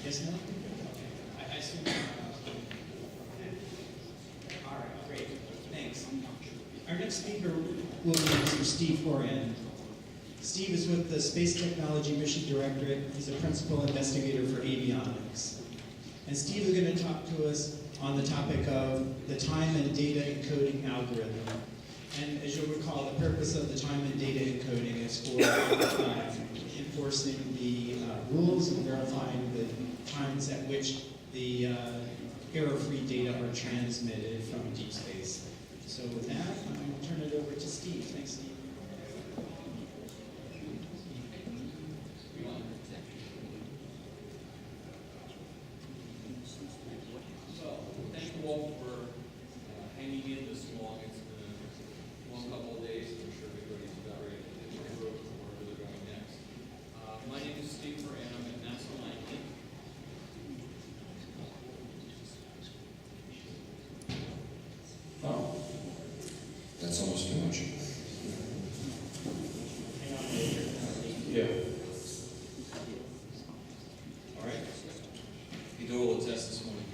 Yes, no? Okay. I assume. All right, great. Thanks. Our next speaker will be Mr. Steve Horan. Steve is with the Space Technology Mission Directorate. He's a principal investigator for Avionics. And Steve is going to talk to us on the topic of the time and data encoding algorithm. And as you'll recall, the purpose of the time and data encoding is for enforcing the rules and verifying the times at which the error-free data are transmitted from deep space. So with that, I'm going to turn it over to Steve. Thanks, Steve. So, thank you all for hanging in this long. It's been a long couple of days. I'm sure everybody's about ready to get to work or where they're going next. My name is Steve Horan. I'm at NASA Langley. Oh, that's almost too much. Yeah. All right. You do all the tests this morning.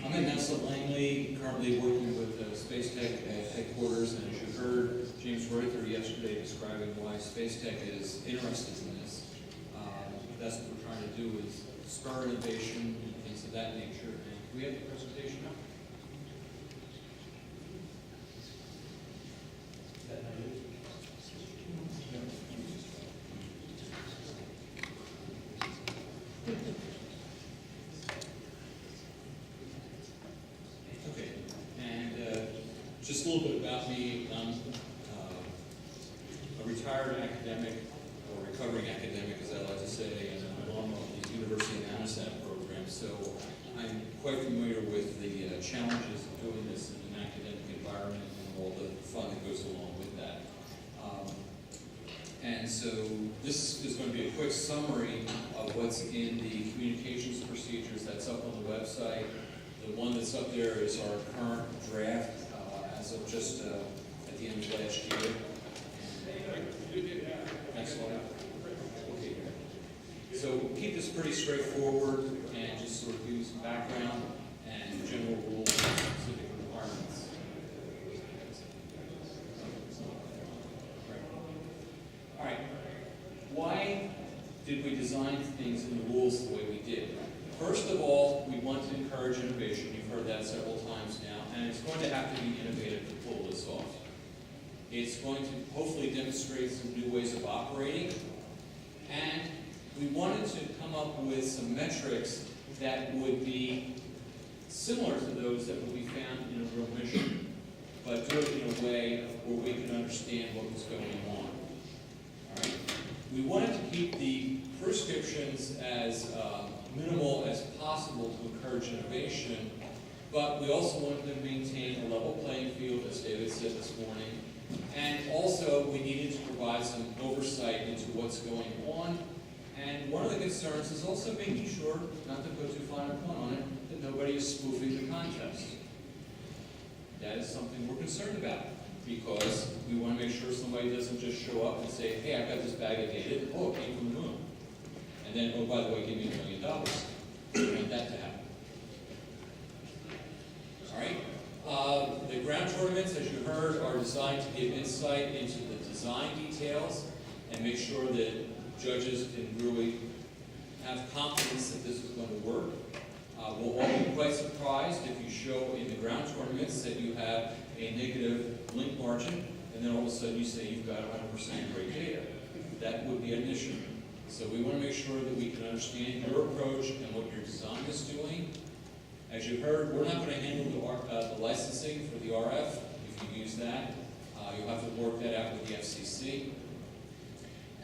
I'm at NASA Langley, currently working with Space Tech at headquarters, and as you heard James Reuter yesterday describing why Space Tech is interested in this. That's what we're trying to do, is spur innovation and things of that nature. And we have the presentation up. Okay, and just a little bit about me. I'm a retired academic, or recovering academic, as I like to say, and I'm alum of the University of Ames program. So I'm quite familiar with the challenges of doing this in an academic environment and all the fun that goes along with that. And so this is going to be a quick summary of what's in the communications procedures that's up on the website. The one that's up there is our current draft as of just at the end of last year. Next slide. Okay. So we'll keep this pretty straightforward and just sort of give you some background and general rules and specific requirements. All right. Why did we design things in the rules the way we did? First of all, we want to encourage innovation. You've heard that several times now, and it's going to have to be innovative to pull this off. It's going to hopefully demonstrate some new ways of operating, and we wanted to come up with some metrics that would be similar to those that would be found in a real mission, but do it in a way where we can understand what was going on. All right. We wanted to keep the prescriptions as minimal as possible to encourage innovation, but we also wanted to maintain a level playing field, as David said this morning, and also we needed to provide some oversight into what's going on. And one of the concerns is also making sure, not to put too fine a point on it, that nobody is spoofing the contest. That is something we're concerned about, because we want to make sure somebody doesn't just show up and say, hey, I've got this bag of data, oh, it came from the moon. And then, oh, by the way, give me $1 million. We don't want that to happen. All right. The ground tournaments, as you heard, are designed to give insight into the design details and make sure that judges can really have confidence that this is going to work. We'll all be quite surprised if you show in the ground tournaments that you have a negative link margin, and then all of a sudden you say you've got 100% great data. That would be an issue. So we want to make sure that we can understand your approach and what your design is doing. As you heard, we're not going to handle the licensing for the RF. If you use that, you'll have to work that out with the FCC.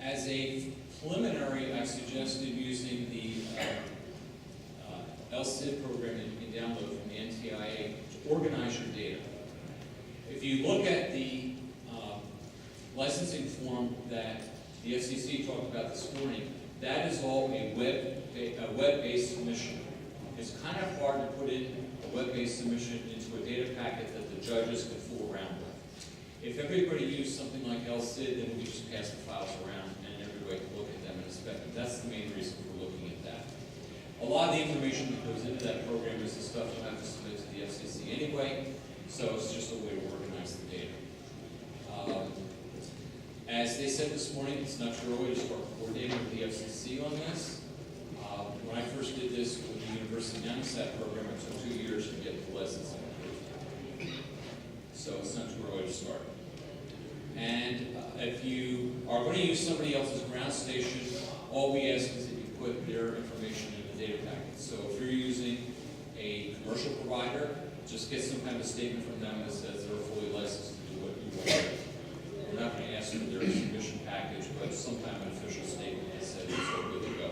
As a preliminary, I suggested using the LCID program that you can download from the NTIA to organize your data. If you look at the licensing form that the FCC talked about this morning, that is all a web-based submission. It's kind of hard to put in a web-based submission into a data packet that the judges can fool around with. If everybody used something like LCID, then we just pass the files around and everybody can look at them and inspect them. That's the main reason we're looking at that. A lot of the information that goes into that program is the stuff you have to submit to the FCC anyway, so it's just a way to organize the data. As they said this morning, it's not too early to start coordinating with the FCC on this. When I first did this with the University of Ames program, it took 2 years to get the licensing approved. So it's not too early to start. And if you are going to use somebody else's ground station, all we ask is that you put their information in the data packet. So if you're using a commercial provider, just get some kind of statement from them that says they're fully licensed to do what you want. We're not going to ask for their submission package, but some kind of an official statement that says it's all good to go.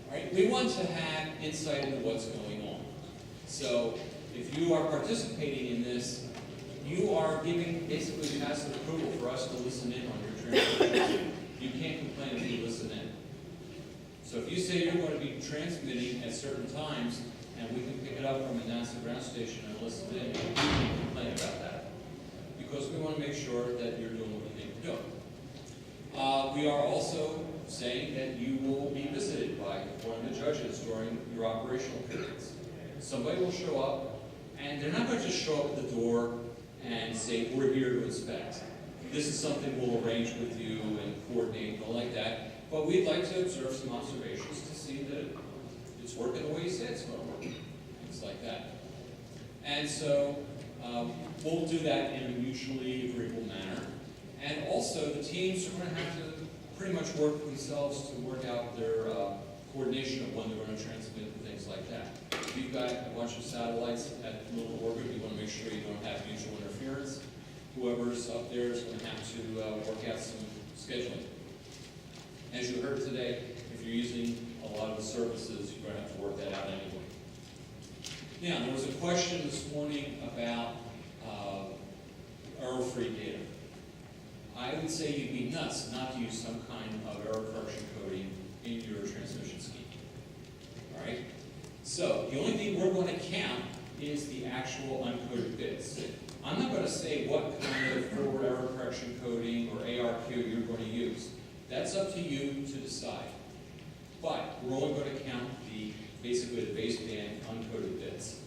All right, we want to have insight into what's going on. So if you are participating in this, you are giving basically passive approval for us to listen in on your transmission. You can't complain if you listen in. So if you say you're going to be transmitting at certain times, and we can pick it up from a NASA ground station and listen in, you can't complain about that. Because we want to make sure that you're doing what you need to do. We are also saying that you will be visited by one of the judges during your operational periods. Somebody will show up, and they're not going to just show up at the door and say, we're here to inspect. This is something we'll arrange with you and coordinate and all like that. But we'd like to observe some observations to see that it's working the way you say it's going to work. Things like that. And so we'll do that in a mutually agreeable manner. And also the teams are going to have to pretty much work themselves to work out their coordination of when they're going to transmit and things like that. If you've got a bunch of satellites at local orbit, you want to make sure you don't have mutual interference. Whoever's up there is going to have to work out some scheduling. As you heard today, if you're using a lot of the services, you're going to have to work that out anyway. Now, there was a question this morning about error-free data. I would say you'd be nuts not to use some kind of error correction coding in your transmission scheme. All right? So, the only thing we're going to count is the actual uncoded bits. I'm not going to say what kind of forward error correction coding or ARQ you're going to use. That's up to you to decide. But we're only going to count basically the baseband uncoded bits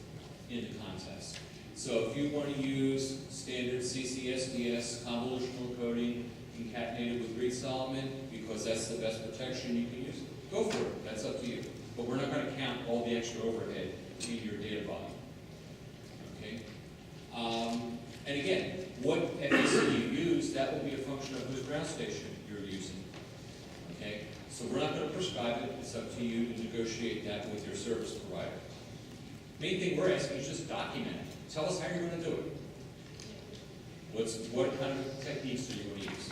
in the contest. So if you want to use standard CCSDS convolutional coding concatenated with Reed-Solomon, because that's the best protection you can use, go for it. That's up to you. But we're not going to count all the extra overhead in your data volume. Okay? And again, what FEC you use, that will be a function of whose ground station you're using. Okay? So we're not going to prescribe it. It's up to you to negotiate that with your service provider. Main thing we're asking is just document it. Tell us how you're going to do it. What kind of techniques are you going to use?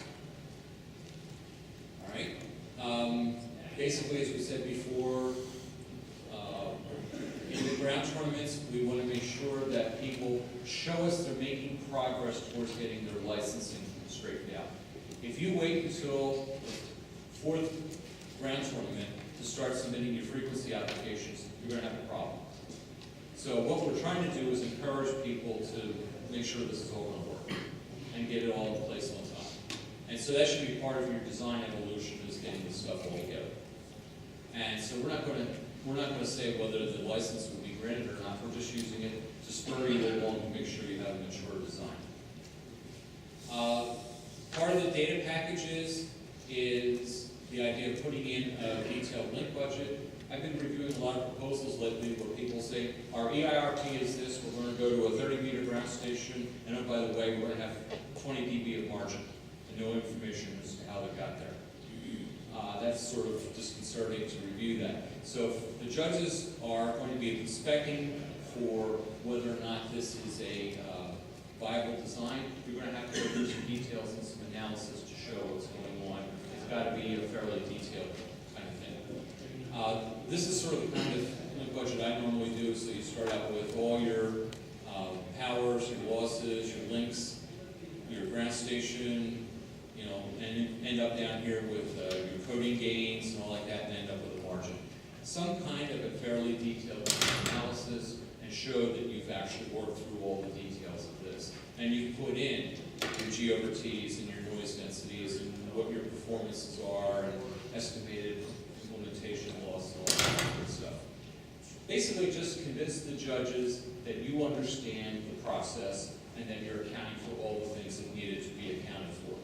All right? Basically, as we said before, in the ground tournaments, we want to make sure that people show us they're making progress towards getting their licensing straightened out. If you wait until the fourth ground tournament to start submitting your frequency applications, you're going to have a problem. So what we're trying to do is encourage people to make sure this is all going to work and get it all in place on time. And so that should be part of your design evolution, is getting this stuff all together. And so we're not going to say whether the license will be granted or not. We're just using it to spur you along to make sure you have a mature design. Part of the data packages is the idea of putting in a detailed link budget. I've been reviewing a lot of proposals lately where people say, our EIRP is this, we're going to go to a 30-meter ground station, and oh, by the way, we're going to have 20 dB of margin, and no information as to how they got there. That's sort of disconcerting to review that. So if the judges are going to be inspecting for whether or not this is a viable design, you're going to have to go through some details and some analysis to show what's going on. It's got to be a fairly detailed kind of thing. This is sort of the kind of link budget I normally do. So you start out with all your powers, your losses, your links, your ground station, and end up down here with your coding gains and all like that, and end up with a margin. Some kind of a fairly detailed analysis, and show that you've actually worked through all the details of this. And you've put in your G over T's and your noise densities and what your performances are and estimated representation loss and all that good stuff. Basically, just convince the judges that you understand the process and that you're accounting for all the things that needed to be accounted for.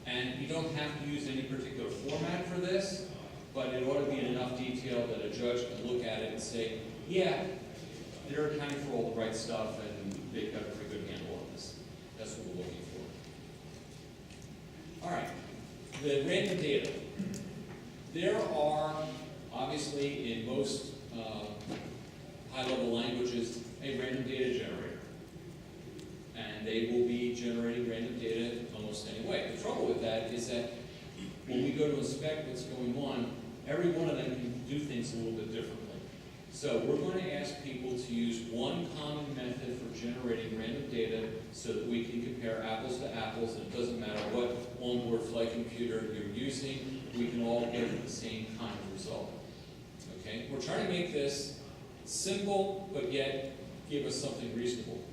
And you don't have to use any particular format for this, but it ought to be in enough detail that a judge can look at it and say, yeah, they're accounting for all the right stuff and they've got a pretty good handle on this. That's what we're looking for. All right, the random data. There are, obviously, in most high-level languages, a random data generator. And they will be generating random data almost any way. The trouble with that is that when we go to inspect what's going on, every one of them can do things a little bit differently. So we're going to ask people to use one common method for generating random data so that we can compare apples to apples, and it doesn't matter what onboard flight computer you're using, we can all get the same kind of result. Okay? We're trying to make this simple, but yet give us something reasonable.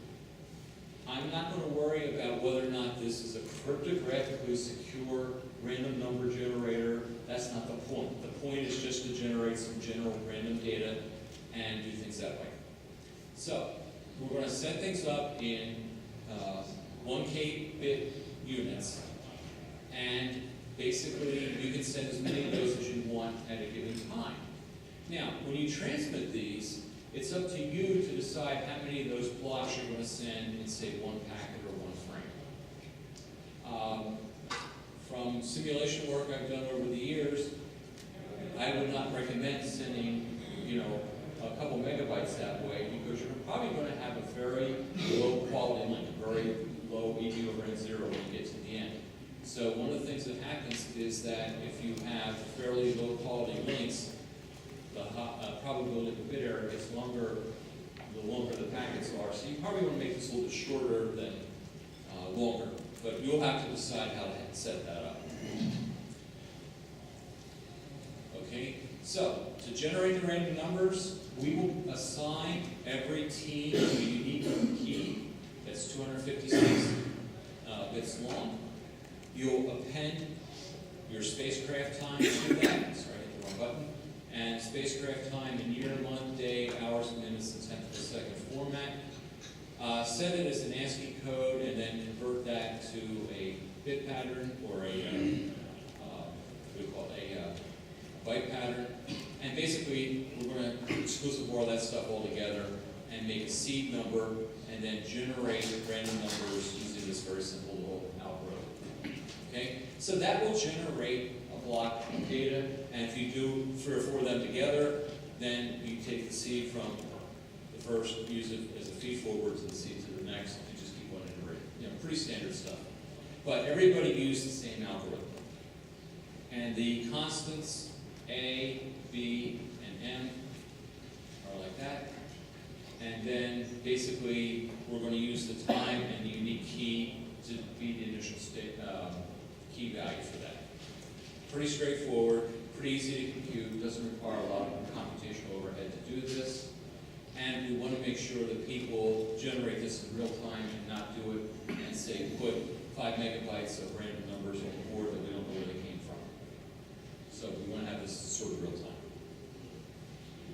I'm not going to worry about whether or not this is a cryptographically secure random number generator. That's not the point. The point is just to generate some general random data and do things that way. So, we're going to set things up in 1K bit units. And basically, you can send as many of those as you want at a given time. Now, when you transmit these, it's up to you to decide how many of those blocks you're going to send in, say, one packet or one frame. From simulation work I've done over the years, I would not recommend sending, a couple megabytes that way, because you're probably going to have a very low quality link, a very low EV over N0 when you get to the end. So one of the things that happens is that if you have fairly low quality links, the probability of the bit error gets longer the longer the packets are. So you probably want to make this a little bit shorter than longer, but you'll have to decide how to set that up. Okay, so to generate the random numbers, we will assign every team a unique key that's 256 bits long. You'll append your spacecraft time to that. Sorry, I hit the wrong button. And spacecraft time in year, month, day, hours, minutes, and tenth of a second format. Set it as an ASCII code and then convert that to a bit pattern or a byte pattern. And basically, we're going to exclusive all that stuff all together and make a seed number and then generate random numbers using this very simple little algorithm. Okay? So that will generate a block of data, and if you do 3 or 4 of them together, then you take the seed from the first, use it as a feed forward to the seed to the next, and just keep on iterating. Pretty standard stuff. But everybody used the same algorithm. And the constants A, B, and M are like that. And then basically we're going to use the time and the unique key to be the initial state key value for that. Pretty straightforward, pretty easy to compute, doesn't require a lot of computational overhead to do this. And we want to make sure that people generate this in real time and not do it and say put 5 megabytes of random numbers on the board that we don't know where they came from. So we want to have this sort of real time.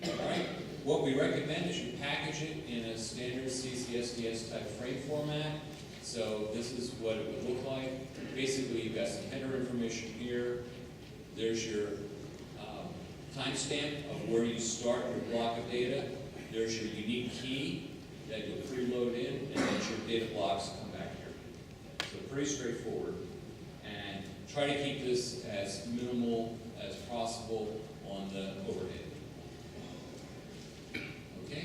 All right. What we recommend is you package it in a standard CCSDS type frame format. So this is what it would look like. Basically, you've got some header information here. There's your timestamp of where you start your block of data. There's your unique key that you'll preload in, and then your data blocks come back here. So pretty straightforward. And try to keep this as minimal as possible on the overhead. Okay?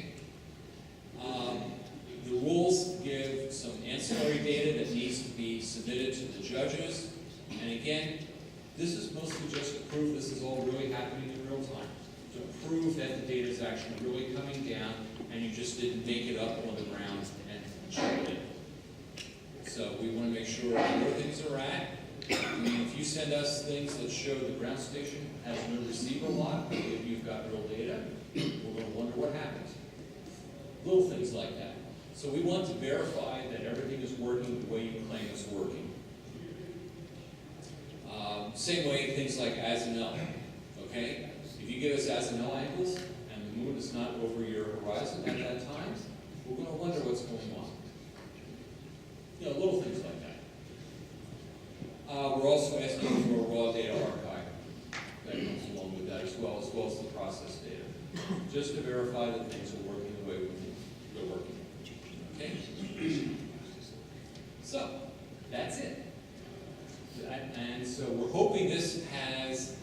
The rules give some ancillary data that needs to be submitted to the judges. And again, this is mostly just to prove this is all really happening in real time. To prove that the data is actually really coming down and you just didn't make it up on the ground and check it in. So we want to make sure where things are at. I mean, if you send us things that show the ground station has no receiver lock, if you've got real data, we're going to wonder what happened. Little things like that. So we want to verify that everything is working the way you claim it's working. Same way, things like as and L. Okay? If you give us azimuth angles and the moon is not over your horizon at that time, we're going to wonder what's going on. You know, little things like that. We're also asking for a raw data archive that comes along with that as well as the process data, just to verify that things are working the way they're working. Okay? So, that's it. And so we're hoping this has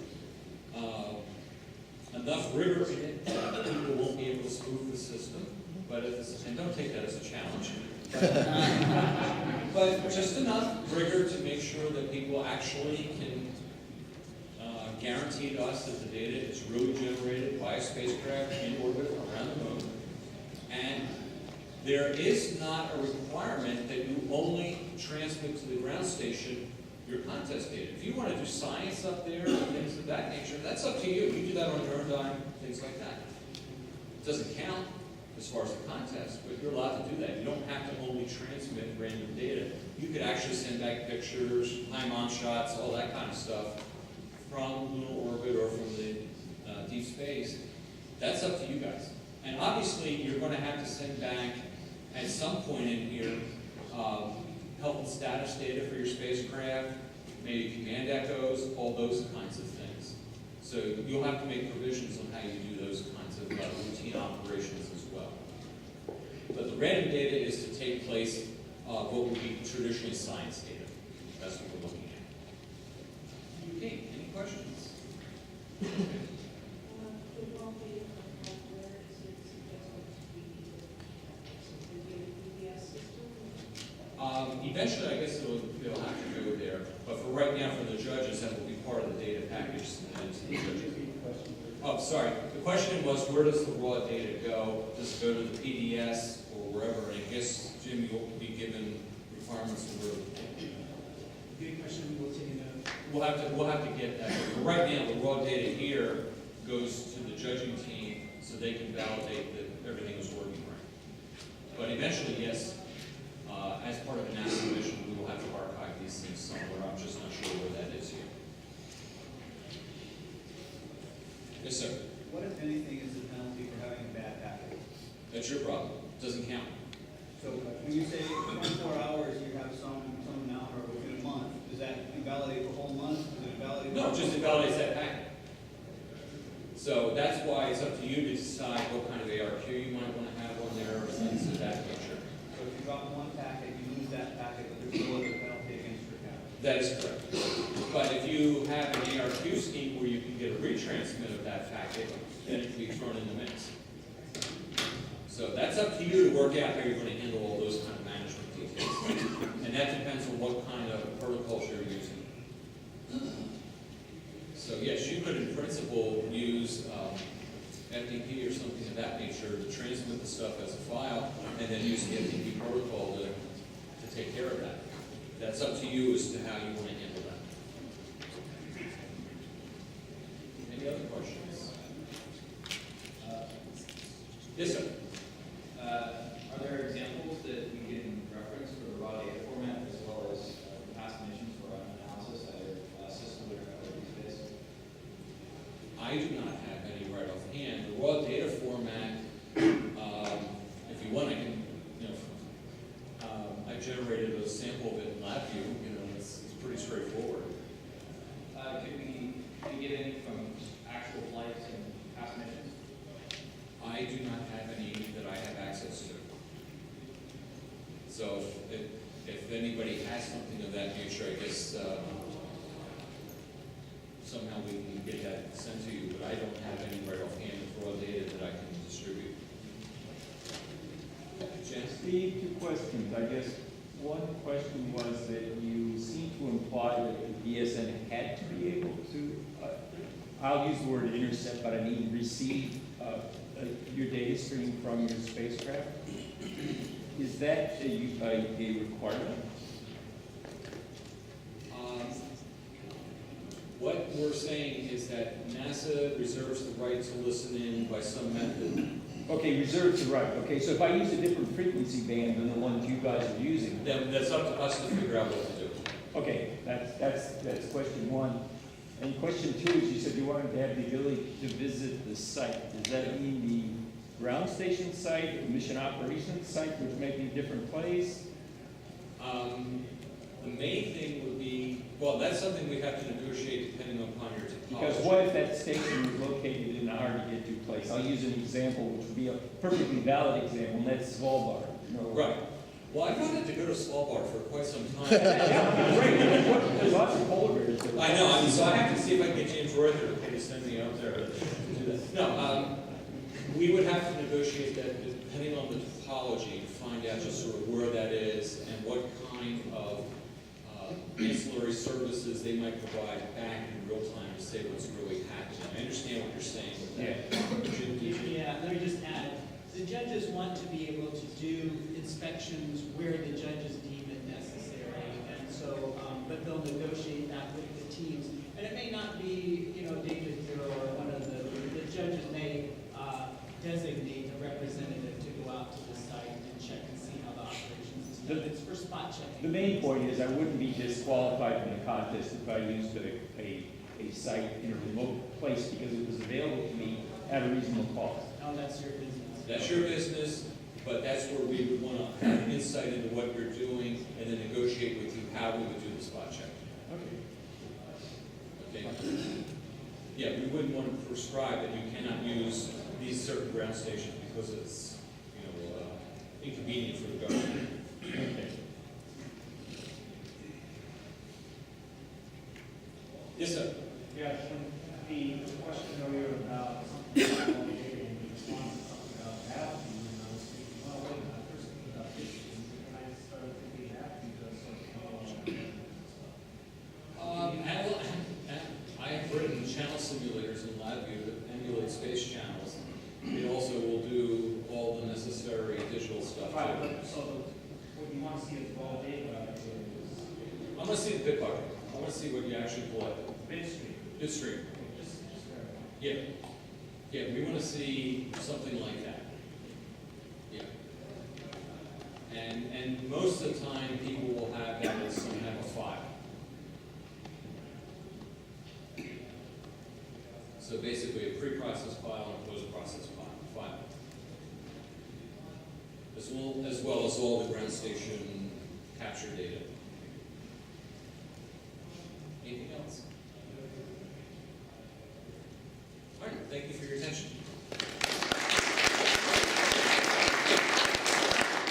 enough rigor in it that people won't be able to spoof the system, and don't take that as a challenge. But just enough rigor to make sure that people actually can guarantee to us that the data is really generated by a spacecraft in orbit around the moon. And there is not a requirement that you only transmit to the ground station your contest data. If you want to do science up there and things of that nature, that's up to you. You do that on your own dime, things like that. It doesn't count as far as the contest, but you're allowed to do that. You don't have to only transmit random data. You could actually send back pictures, high-mount shots, all that kind of stuff from lunar orbit or from the deep space. That's up to you guys. And obviously, you're going to have to send back, at some point in here, health and status data for your spacecraft, maybe command echoes, all those kinds of things. So you'll have to make provisions on how you do those kinds of routine operations as well. But the random data is to take place what would be traditionally science data. That's what we're looking at. Okay, any questions? Eventually, I guess it'll have to go there, but for right now, for the judges, that will be part of the data package submitted to the judges. Oh, sorry. The question was, where does the raw data go? Does it go to the PDS or wherever? And I guess, Jim, you'll be given requirements for where. Good question. We'll take it out. We'll have to get that. But right now, the raw data here goes to the judging team so they can validate that everything is working right. But eventually, yes. As part of a NASA mission, we will have to archive these things somewhere. I'm just not sure where that is here. Yes, sir. What, if anything, is the penalty for having a bad packet? That's your problem. Doesn't count. So when you say 24 hours, you have some amount, or within a month, does that invalidate the whole month? Does it invalidate? No, it just invalidates that packet. So that's why it's up to you to decide what kind of ARQ you might want to have on there, or things of that nature. So if you drop one packet, you lose that packet, but there's no other penalty against your packet. That is correct. But if you have an ARQ scheme where you can get a retransmit of that packet, then it can be thrown in the mix. So that's up to you to work out how you're going to handle all those kind of management details. And that depends on what kind of protocols you're using. So yes, you could in principle use FTP or something of that nature to transmit the stuff as a file, and then use the FTP protocol to take care of that. That's up to you as to how you want to handle that. Any other questions? Yes, sir. Are there examples that we can reference for the raw data format as well as past missions for analysis, either system or deep space? I do not have any right offhand. The raw data format, if you want, I can, I generated a sample of it in LabVIEW. It's pretty straightforward. Could we get any from actual flights and past missions? I do not have any that I have access to. So if anybody has something of that nature, I guess somehow we can get that sent to you, but I don't have any right offhand with raw data that I can distribute. Jen? Steve, two questions. I guess one question was that you seem to imply that the DSN had to be able to, I'll use the word intercept, but I mean receive your data stream from your spacecraft. Is that a requirement? What we're saying is that NASA reserves the right to listen in by some method. Okay, reserves the right. Okay, so if I use a different frequency band than the ones you guys are using, Then that's up to us to figure out what to do. okay, that's question one. And question two is, you said you wanted to have the ability to visit the site. Does that mean the ground station site, the mission operations site, which may be a different place? The main thing would be, well, that's something we have to negotiate depending upon your topology. Because what if that station is located in a hard-to-get-to place? I'll use an example, which would be a perfectly valid example, and that's Svalbard. No. Right. Well, I wanted to go to Svalbard for quite some time. There's lots of polar bears there. I know, so I have to see if I can get James Reuter to pay to send me out there to do that. No, we would have to negotiate that depending on the topology to find out just sort of where that is and what kind of ancillary services they might provide back in real time to say what's really happening. I understand what you're saying with that. Yeah, let me just add, the judges want to be able to do inspections where the judges deem it necessary, and so, but they'll negotiate that with the teams. And it may not be, David here or one of the judges may designate a representative to go out to the site and check and see how the operations is done. It's for spot checking. The main point is I wouldn't be disqualified from the contest if I used a site in a remote place because it was available to me at a reasonable cost. Oh, that's your business. That's your business, but that's where we would want to have insight into what you're doing and then negotiate with you how we would do the spot check. Okay? Yeah, we wouldn't want to prescribe that you cannot use these certain ground stations because it's, inconvenient for the government. Okay. Yes, sir. Yeah, the question earlier about something about in response to something about that, and I was thinking, well, wait, I first thinking about this, and I started thinking that because I have written channel simulators in LabVIEW that emulate space channels. It also will do all the necessary digital stuff. right, too. but so what you want to see is raw data is I want to see the bit bucket. I want to see what you actually collected. bit stream. Bit stream. Just verify. Yeah. Yeah, we want to see something like that. Yeah. And most of the time, people will have that as some kind of file. So basically, a pre-processed file and a post-processed file. As well as all the ground station capture data. Anything else?